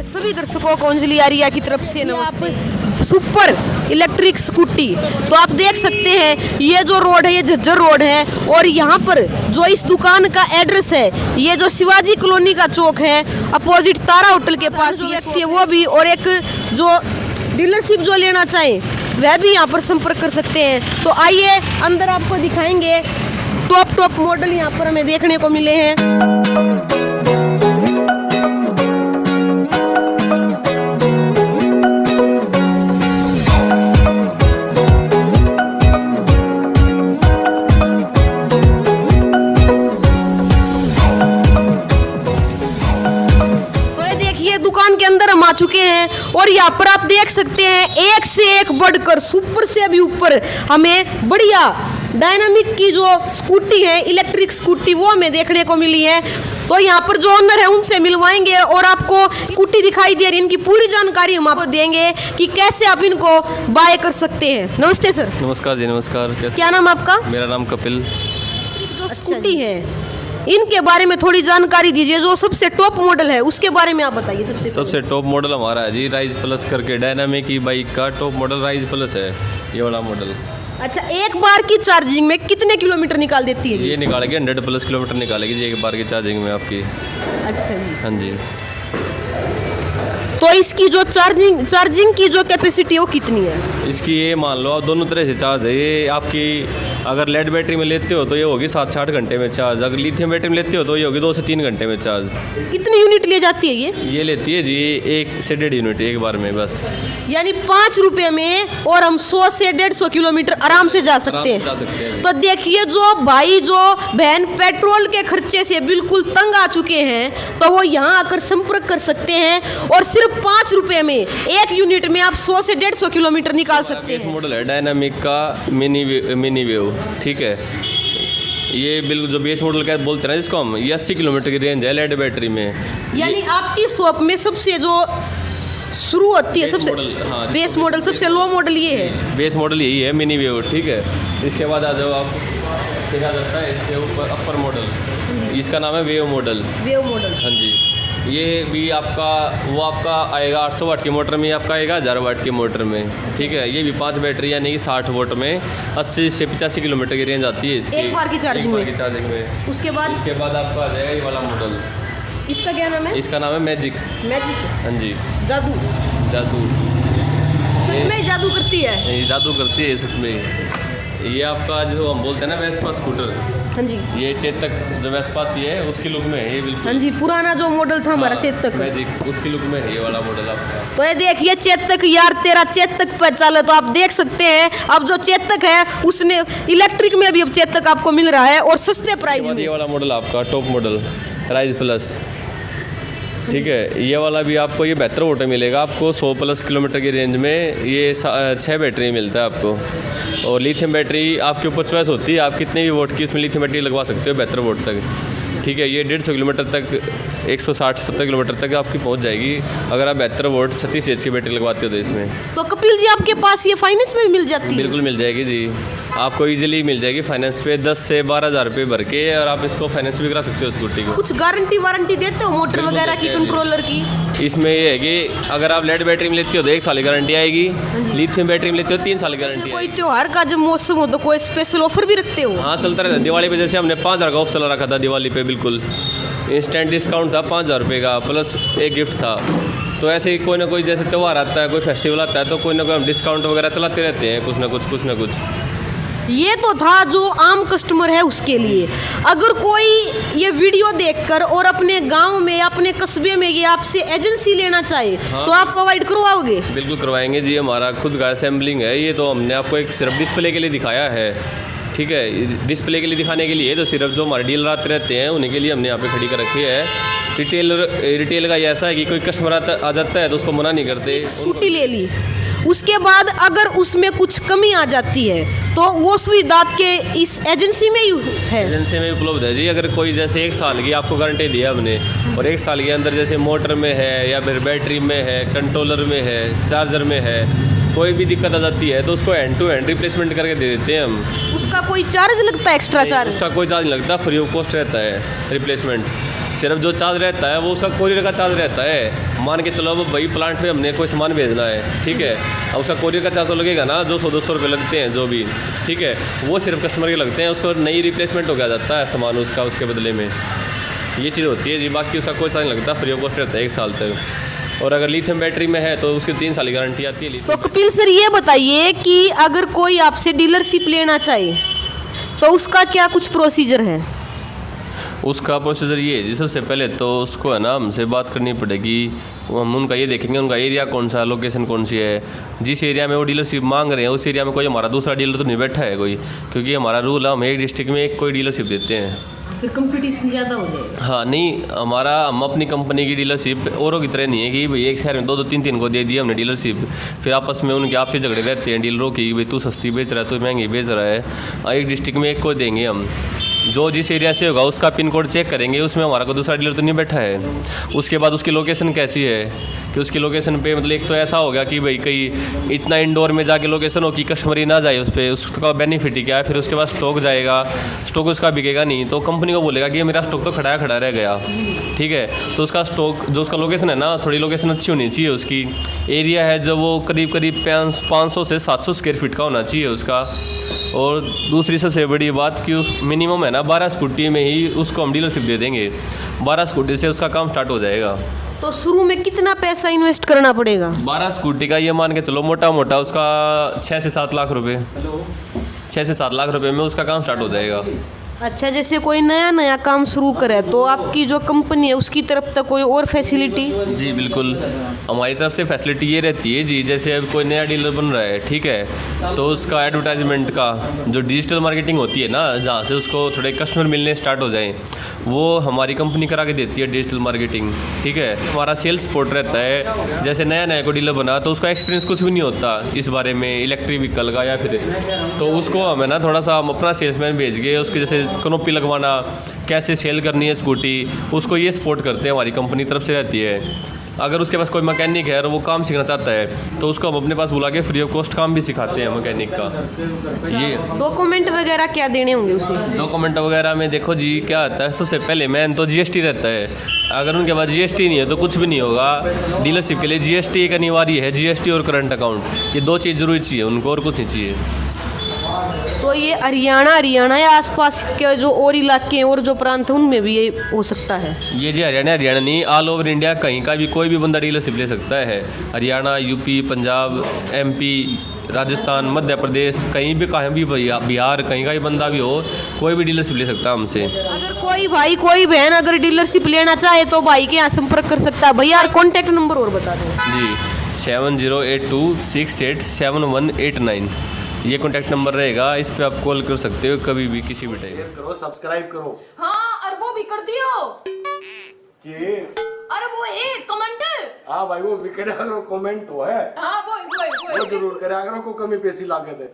सभी दर्शकों को अंजलि आर्या की तरफ से नमस्ते। सुपर इलेक्ट्रिक स्कूटी, तो आप देख सकते हैं ये जो रोड है ये झज्जर रोड है और यहाँ पर जो इस दुकान का एड्रेस है ये जो शिवाजी कॉलोनी का चौक है अपोजिट तारा होटल के पास जो व्यक्ति है वो भी, और एक जो डीलरशिप जो लेना चाहे वह भी यहाँ पर संपर्क कर सकते हैं। तो आइए अंदर आपको दिखाएंगे टॉप मॉडल यहाँ पर हमें देखने को मिले हैं। दुकान के अंदर हम आ चुके हैं और यहाँ पर आप देख सकते हैं एक से एक बढ़कर सुपर से भी ऊपर हमें बढ़िया डायनामिक की जो स्कूटी है इलेक्ट्रिक स्कूटी वो हमें देखने को मिली है। तो यहाँ पर जो ओनर है उनसे मिलवाएंगे और आपको स्कूटी दिखाई दे रही है, इनकी पूरी जानकारी हम आपको देंगे कि कैसे आप इनको बाय कर सकते हैं। नमस्ते सर। नमस्कार जी, नमस्कार। क्या नाम आपका? मेरा नाम कपिल। जो स्कूटी है इनके बारे में थोड़ी जानकारी दीजिए, जो सबसे टॉप मॉडल है उसके बारे में आप बताइए। सबसे टॉप मॉडल हमारा है जी राइज प्लस करके, डायनामिक की बाइक का टॉप मॉडल राइज प्लस है ये वाला मॉडल। अच्छा, एक बार की चार्जिंग में कितने किलोमीटर निकाल देती है? ये निकालेगी 100+ किलोमीटर निकालेगी जी एक बार की चार्जिंग में आपकी। अच्छा जी। हाँ जी। तो इसकी जो चार्जिंग की जो कैपेसिटी है वो कितनी है? इसकी ये मान लो आप दोनों तरह से चार्ज है। ये आपकी अगर लेड बैटरी में लेते हो तो ये होगी 7 से 8 घंटे में चार्ज, अगर लिथियम बैटरी में लेते हो तो ये होगी 2 से 3 घंटे में चार्ज। कितनी यूनिट ले जाती है ये? लेती है जी 1 से 1.5 यूनिट एक बार में बस। यानी 5 रुपए में और हम 100 से 150 किलोमीटर आराम से जा सकते हैं। तो देखिए जो भाई जो बहन पेट्रोल के खर्चे से बिल्कुल तंग आ चुके हैं तो वो यहाँ आकर संपर्क कर सकते हैं और सिर्फ 5 रुपए में 1 यूनिट में आप 100 से 150 किलोमीटर निकाल सकते हैं। मॉडल है डायनामिक का मिनी वेव, ठीक है। ये बिल्कुल जो बेस मॉडल का बोलते हैं ना जिसको हम, ये 80 किलोमीटर की रेंज है लेड बैटरी में। यानी आपकी शॉप में सबसे जो शुरू होती है सबसे बेस मॉडल सबसे लो मॉडल ये है। बेस मॉडल यही है मिनी वेव, ठीक है। इसके बाद आ जाओ आप, देखा जाता है इसके ऊपर अपर मॉडल, इसका नाम है वेव मॉडल। हाँ जी। ये भी आपका आएगा 800 वाट की मोटर में, आपका आएगा 1000 वाट की मोटर में, ठीक है। ये भी 5 बैटरी यानी कि 60 वाट में 80 से 85 किलोमीटर की रेंज आती है इसकी एक बार की चार्जिंग में। उसके बाद आपका आ जाएगा ये वाला मॉडल। इसका क्या नाम है? इसका नाम है मैजिक। हाँ जी। जादू सच में जादू करती है? ये जादू करती है सच में। ये आपका जो हम बोलते हैं ना वेस्पा स्कूटर। हाँ जी। ये चेतक जो वेस्पा आती है उसकी लुक में है ये बिल्कुल। हाँ जी, पुराना जो मॉडल था हमारा चेतक मैजिक, उसकी लुक में है ये वाला मॉडल आपका। तो ये देखिए चेतक, यार तेरा चेतक पे चले तो आप देख सकते हैं अब जो चेतक है उसने इलेक्ट्रिक में भी अब चेतक आपको मिल रहा है और सस्ते प्राइस में। ये वाला मॉडल आपका टॉप मॉडल राइज प्लस, ठीक है। ये वाला भी आपको ये बेहतर वोट मिलेगा आपको 100+ किलोमीटर की रेंज में। ये 6 बैटरी मिलता है आपको और लिथियम बैटरी आपके ऊपर चॉइस होती है, आप कितने भी वोट की उसमें लिथियम बैटरी लगवा सकते हो बेहतर वोट तक, ठीक है। ये 150 किलोमीटर तक 160-70 किलोमीटर तक आपकी पहुंच जाएगी अगर आप बेहतर वोट 36 एच की बैटरी लगवाते हो तो इसमें। तो कपिल जी आपके पास ये फाइनेंस में मिल जाती है? बिल्कुल मिल जाएगी जी, आपको इजीली मिल जाएगी फाइनेंस पे 10 से 12 हज़ार रुपये भर के, और आप इसको फाइनेंस भी करा सकते हो स्कूटी को। कुछ गारंटी वारंटी देते हो मोटर वगैरह की, कंट्रोलर की? इसमें ये है कि अगर आप लेड बैटरी में लेते हो तो 1 साल की गारंटी आएगी, लिथियम बैटरी में लेते हो 3 साल की गारंटी। कोई त्योहार का जब मौसम हो तो कोई स्पेशल ऑफर भी रखते हो? हाँ, चलता रहता है। दिवाली पे जैसे हमने 5000 का ऑफ चला रखा था दिवाली पे, बिल्कुल इंस्टेंट डिस्काउंट था 5000 रुपये का प्लस एक गिफ्ट था। तो ऐसे ही कोई ना कोई जैसे त्यौहार आता है, कोई फेस्टिवल आता है तो कोई ना कोई हम डिस्काउंट वगैरह चलाते रहते हैं, कुछ ना कुछ। ये तो था जो आम कस्टमर है उसके लिए। अगर कोई ये वीडियो देखकर और अपने गांव में अपने कस्बे में ये आपसे एजेंसी लेना चाहे तो आप प्रोवाइड करवाओगे? बिल्कुल करवाएंगे जी, हमारा खुद का असेंबलिंग है। ये तो हमने आपको एक सिर्फ डिस्प्ले के लिए दिखाया है, ठीक है। डिस्प्ले के लिए दिखाने के लिए तो सिर्फ जो हमारे डीलर आते रहते हैं उन्हीं के लिए हमने यहाँ पे खड़ी कर रखी है। रिटेल का ये ऐसा है कि कोई कस्टमर आ जाता है तो उसको मना नहीं करते। स्कूटी ले ली, उसके बाद अगर उसमें कुछ कमी आ जाती है तो वो सुविधा आपके इस एजेंसी में ही है? एजेंसी में उपलब्ध है जी। अगर कोई जैसे 1 साल की आपको गारंटी दी है हमने और 1 साल के अंदर जैसे मोटर में है या फिर बैटरी में है, कंट्रोलर में है, चार्जर में है, कोई भी दिक्कत आ जाती है तो उसको हैंड टू हैंड रिप्लेसमेंट करके दे देते हैं हम। उसका कोई चार्ज लगता है? Extra charge? उसका कोई चार्ज नहीं लगता, फ्री ऑफ कॉस्ट रहता है रिप्लेसमेंट। सिर्फ जो चार्ज रहता है वो उसका कोरियर का चार्ज रहता है। मान के चलो अब भाई प्लांट पे हमने कोई सामान भेजना है, ठीक है, अब उसका कोरियर का चार्ज तो लगेगा ना, जो 100-200 रुपये लगते हैं जो भी, ठीक है, वो सिर्फ कस्टमर के लगते हैं। उसको नई रिप्लेसमेंट हो गया जाता है सामान उसका, उसके बदले में ये चीज़ होती है जी। बाकी उसका कोई चार्ज नहीं लगता, फ्री ऑफ कॉस्ट रहता है 1 साल तक। और अगर लिथियम बैटरी में है तो उसकी 3 साल की गारंटी आती है। तो कपिल सर ये बताइए कि अगर कोई आपसे डीलरशिप लेना चाहे तो उसका क्या कुछ प्रोसीजर है? उसका प्रोसीजर ये है जी, सबसे पहले तो उसको है ना हमसे बात करनी पड़ेगी। हम उनका ये देखेंगे उनका एरिया कौन सा, लोकेशन कौन सी है, जिस एरिया में वो डीलरशिप मांग रहे हैं उस एरिया में कोई हमारा दूसरा डीलर तो नहीं बैठा है कोई, क्योंकि हमारा रूल है हम एक डिस्ट्रिक्ट में एक कोई डीलरशिप देते हैं, फिर कंपटीशन ज़्यादा हो जाएगा। हाँ नहीं, हम अपनी कंपनी की डीलरशिप औरों की तरह नहीं है कि भाई एक शहर में 2-2 3-3 को दे दिया हमने डीलरशिप, फिर आपस में उनके आपसे झगड़े रहते हैं डीलरों की, भाई तू सस्ती बेच रहा है, तू महंगी बेच रहा है। एक डिस्ट्रिक्ट में एक को देंगे हम, जो जिस एरिया से होगा उसका पिन कोड चेक करेंगे, उसमें हमारा कोई दूसरा डीलर तो नहीं बैठा है। उसके बाद उसकी लोकेशन कैसी है कि उसकी लोकेशन पे मतलब एक तो ऐसा होगा कि भाई कहीं इतना इंडोर में जाके लोकेशन हो कि कस्टमर ही ना जाए उस पर, उसका बेनिफिट ही क्या है। फिर उसके बाद स्टॉक जाएगा, स्टॉक उसका बिकेगा नहीं तो कंपनी को बोलेगा कि मेरा स्टॉक तो खड़ा रह गया, ठीक है। तो उसका स्टॉक जो उसका लोकेशन है ना, थोड़ी लोकेशन अच्छी होनी चाहिए उसकी। एरिया है जो वो करीब 500 से 700 स्क्वायर फीट का होना चाहिए उसका। और दूसरी सबसे बड़ी बात कि मिनिमम है ना 12 स्कूटी में ही उसको हम डीलरशिप दे देंगे, 12 स्कूटी से उसका काम स्टार्ट हो जाएगा। तो शुरू में कितना पैसा इन्वेस्ट करना पड़ेगा? 12 स्कूटी का ये मान के चलो मोटा मोटा उसका 6 से 7 लाख रुपए, 6 से 7 लाख रुपए में उसका काम स्टार्ट हो जाएगा। अच्छा, जैसे कोई नया काम शुरू करे तो आपकी जो कंपनी है उसकी तरफ तक कोई और फैसिलिटी? जी बिल्कुल, हमारी तरफ से फैसिलिटी ये रहती है जी, जैसे अब कोई नया डीलर बन रहा है, ठीक है, तो उसका एडवर्टाइजमेंट का जो डिजिटल मार्केटिंग होती है ना, जहाँ से उसको थोड़े कस्टमर मिलने स्टार्ट हो जाएं, वो हमारी कंपनी करा के देती है डिजिटल मार्केटिंग, ठीक है। हमारा सेल्स सपोर्ट रहता है, जैसे नया कोई डीलर बना तो उसका एक्सपीरियंस कुछ भी नहीं होता इस बारे में इलेक्ट्रिक व्हीकल का या फिर, तो उसको हमें ना थोड़ा सा हम अपना सेल्समैन भेज के उसके जैसे कनोपी लगवाना, कैसे सेल करनी है स्कूटी, उसको ये सपोर्ट करते हैं, हमारी कंपनी तरफ से रहती है। अगर उसके पास कोई मैकेनिक है और वो काम सीखना चाहता है तो उसको हम अपने पास बुला के फ्री ऑफ कॉस्ट काम भी सिखाते हैं मैकेनिक का। ये डॉक्यूमेंट वगैरह क्या देने होंगे उसे? डॉक्यूमेंट वगैरह में देखो जी क्या आता है, सबसे पहले मेन तो जीएसटी रहता है। अगर उनके पास जीएसटी नहीं है तो कुछ भी नहीं होगा। डीलरशिप के लिए जीएसटी एक अनिवार्य है, जीएसटी और करंट अकाउंट, ये 2 चीज़ जरूरी चाहिए उनको, और कुछ नहीं चाहिए। तो ये हरियाणा या आसपास के जो और इलाके हैं और जो प्रांत हैं उनमें भी ये हो सकता है? ये जी हरियाणा नहीं, ऑल ओवर इंडिया कहीं का भी कोई भी बंदा डीलरशिप ले सकता है। हरियाणा, यूपी, पंजाब, एमपी, राजस्थान, मध्य प्रदेश, कहीं भी बिहार, कहीं का भी बंदा भी हो, कोई भी डीलरशिप ले सकता है हमसे। अगर कोई भाई कोई बहन अगर डीलरशिप लेना चाहे तो भाई के यहाँ संपर्क कर सकता है। भैया कॉन्टैक्ट नंबर और बता दें। जी 7082687189 ये कॉन्टैक्ट नंबर रहेगा, इस पे आप कॉल कर सकते हो कभी भी किसी भी टाइम। करो, सब्सक्राइब करो। हाँ, और वो भी कर दियो। अरे वो कमेंट। हाँ भाई, वो भी करे करो, कमेंट हो है। हाँ वो जरूर करे, अगर को कमी पैसी लागत है।